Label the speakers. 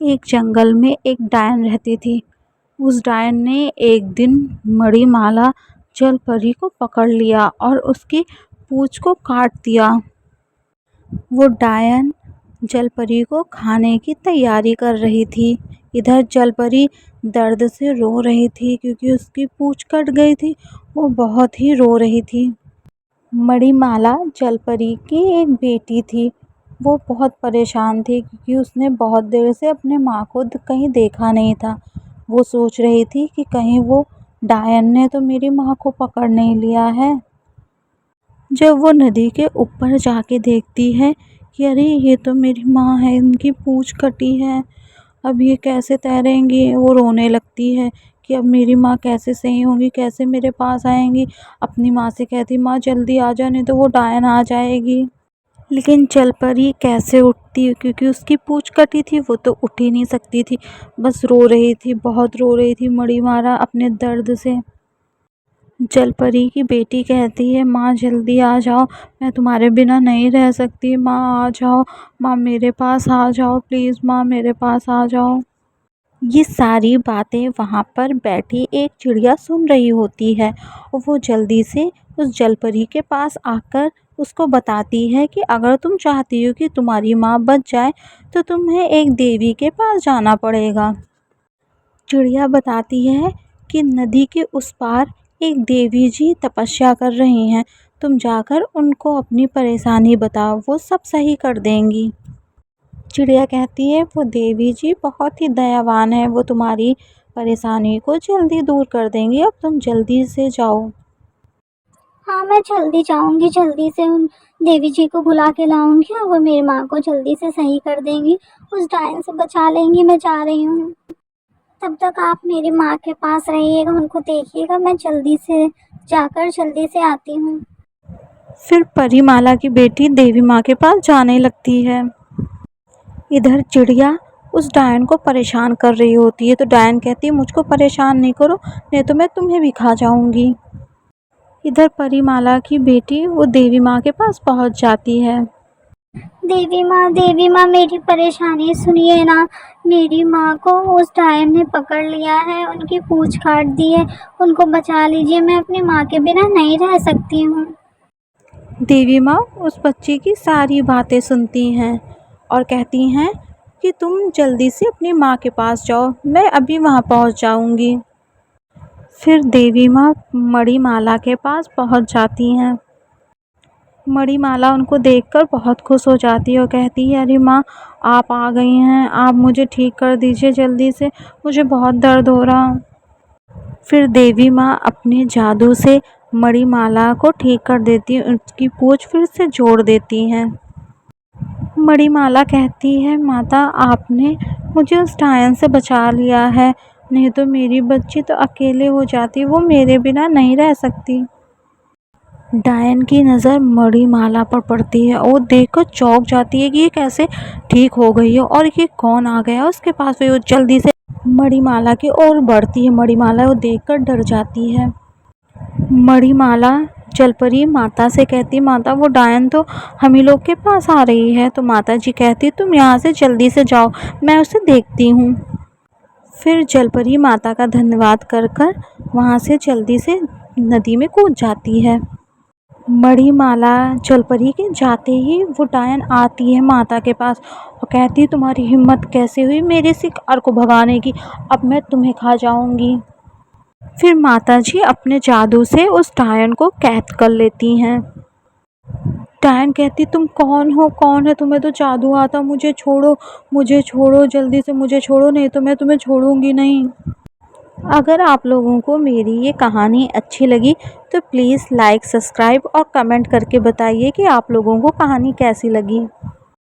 Speaker 1: एक जंगल में एक डायन रहती थी। उस डायन ने एक दिन मणिमाला जलपरी को पकड़ लिया और उसकी पूंछ को काट दिया। वो डायन जलपरी को खाने की तैयारी कर रही थी। इधर जलपरी दर्द से रो रही थी क्योंकि उसकी पूंछ कट गई थी। वो बहुत ही रो रही थी। मणिमाला जलपरी की एक बेटी थी। वो बहुत परेशान थी क्योंकि उसने बहुत देर से अपने माँ को कहीं देखा नहीं था। वो सोच रही थी कि कहीं वो डायन ने तो मेरी माँ को पकड़ नहीं लिया है। जब वो नदी के ऊपर जाके देखती है कि अरे ये तो मेरी माँ है, इनकी पूंछ कटी है, अब ये कैसे तैरेंगी। वो रोने लगती है कि अब मेरी माँ कैसे सही होंगी, कैसे मेरे पास आएंगी। अपनी माँ से कहती माँ जल्दी आ जा नहीं तो वो डायन आ जाएगी। लेकिन जलपरी कैसे उठती क्योंकि उसकी पूंछ कटी थी। वो तो उठ ही नहीं सकती थी, बस रो रही थी, बहुत रो रही थी मणिमाला अपने दर्द से। जलपरी की बेटी कहती है माँ जल्दी आ जाओ, मैं तुम्हारे बिना नहीं रह सकती। माँ आ जाओ, माँ मेरे पास आ जाओ, प्लीज़ माँ मेरे पास आ जाओ। ये सारी बातें वहाँ पर बैठी एक चिड़िया सुन रही होती है और वो जल्दी से उस जलपरी के पास आकर उसको बताती है कि अगर तुम चाहती हो कि तुम्हारी माँ बच जाए तो तुम्हें एक देवी के पास जाना पड़ेगा। चिड़िया बताती है कि नदी के उस पार एक देवी जी तपस्या कर रही हैं, तुम जाकर उनको अपनी परेशानी बताओ, वो सब सही कर देंगी। चिड़िया कहती है वो देवी जी बहुत ही दयावान है, वो तुम्हारी परेशानी को जल्दी दूर कर देंगी, अब तुम जल्दी से जाओ।
Speaker 2: हाँ, मैं जल्दी जाऊंगी, जल्दी से उन देवी जी को बुला के लाऊंगी और वो मेरी माँ को जल्दी से सही कर देंगी, उस डायन से बचा लेंगी। मैं जा रही हूँ, तब तक आप मेरी माँ के पास रहिएगा, उनको देखिएगा। मैं जल्दी से जाकर जल्दी से आती हूँ।
Speaker 1: फिर परिमाला की बेटी देवी माँ के पास जाने लगती है। इधर चिड़िया उस डायन को परेशान कर रही होती है तो डायन कहती है मुझको परेशान नहीं करो, नहीं तो मैं तुम्हें भी खा जाऊंगी। इधर परिमाला की बेटी वो देवी माँ के पास पहुंच जाती है।
Speaker 2: देवी माँ मेरी परेशानी सुनिए ना। मेरी माँ को उस डायन ने पकड़ लिया है, उनकी पूंछ काट दी है, उनको बचा लीजिए, मैं अपनी माँ के बिना नहीं रह सकती हूँ।
Speaker 1: देवी माँ उस बच्ची की सारी बातें सुनती हैं और कहती हैं कि तुम जल्दी से अपनी माँ के पास जाओ, मैं अभी वहाँ पहुँच जाऊँगी। फिर देवी माँ मणिमाला के पास पहुँच जाती हैं। मणिमाला उनको देखकर बहुत खुश हो जाती है और कहती है अरे माँ आप आ गई हैं, आप मुझे ठीक कर दीजिए जल्दी से, मुझे बहुत दर्द हो रहा। फिर देवी माँ अपने जादू से मणिमाला को ठीक कर देती है, उसकी पूंछ फिर से जोड़ देती हैं। मणिमाला कहती है माता आपने मुझे उस डायन से बचा लिया है, नहीं तो मेरी बच्ची तो अकेले हो जाती, वो मेरे बिना नहीं रह सकती। डायन की नज़र मणिमाला पर पड़ती है और वो देखकर चौंक जाती है कि ये कैसे ठीक हो गई है और ये कौन आ गया उसके पास। वो जल्दी से मणिमाला की ओर बढ़ती है। मणिमाला वो देखकर डर जाती है। मणिमाला जलपरी माता से कहती माता वो डायन तो हम ही लोग के पास आ रही है। तो माता जी कहती तुम यहाँ से जल्दी से जाओ, मैं उसे देखती हूँ। फिर जलपरी माता का धन्यवाद कर कर वहाँ से जल्दी से नदी में कूद जाती है। मणिमाला जलपरी के जाते ही वो डायन आती है माता के पास और कहती तुम्हारी हिम्मत कैसे हुई मेरे शिकार को भगाने की, अब मैं तुम्हें खा जाऊंगी। फिर माताजी अपने जादू से उस डायन को कैद कर लेती हैं। डायन कहती तुम कौन हो, कौन है, तुम्हें तो जादू आता, मुझे छोड़ो, मुझे छोड़ो, जल्दी से मुझे छोड़ो, नहीं तो मैं तुम्हें छोड़ूंगी नहीं। अगर आप लोगों को मेरी ये कहानी अच्छी लगी तो प्लीज़ लाइक, सब्सक्राइब और कमेंट करके बताइए कि आप लोगों को कहानी कैसी लगी।